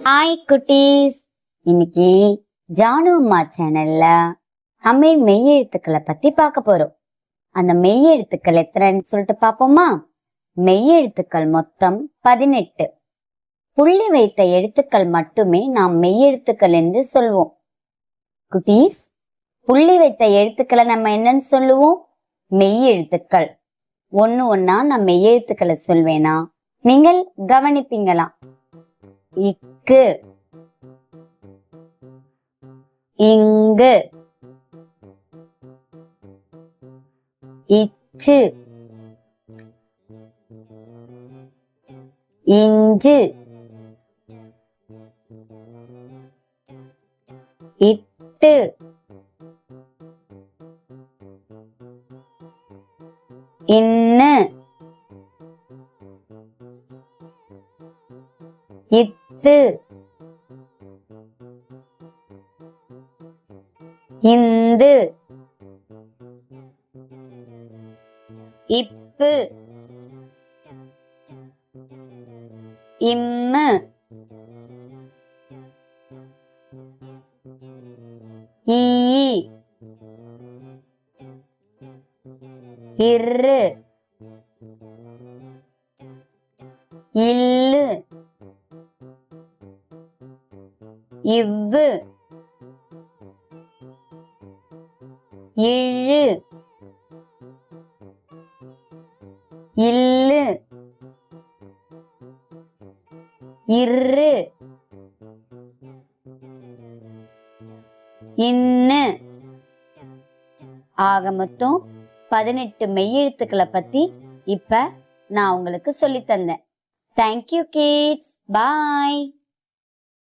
Hi குட்டீஸ், இன்னைக்கு ஜானு அம்மா சேனல்ல தமிழ் மெய்யெழுத்துக்களை பத்தி பார்க்க போறோம். அந்த மெய்யெழுத்துக்கள் எத்தனைன்னு சொல்லிட்டு பாப்போமா? மெய்யெழுத்துக்கள் மொத்தம் 18. புள்ளி வைத்த எழுத்துக்கள் மட்டுமே நாம் மெய்யெழுத்துக்கள் என்று சொல்வோம். குட்டீஸ், புள்ளி வைத்த எழுத்துக்களை நம்ம என்னன்னு சொல்லுவோம்? மெய்யெழுத்துக்கள். ஒன்னு ஒன்னா நான் மெய்யெழுத்துக்களை சொல்வேனா, நீங்கள் கவனிப்பீங்களா? இக்கு, இங்கு, இச்சு, இஞ்சு, இட்டு, இன்னு, இத்து, இந்து, இப்பு, இம்மு, ஈ, இரு, இல்லு, இவ்வு, இழு, இல்லு, இரு, இன்னு. ஆக மொத்தம் 18 மெய்யெழுத்துக்களை பத்தி இப்ப நான் உங்களுக்கு சொல்லி தந்தேன். Thank you kids. பாய்.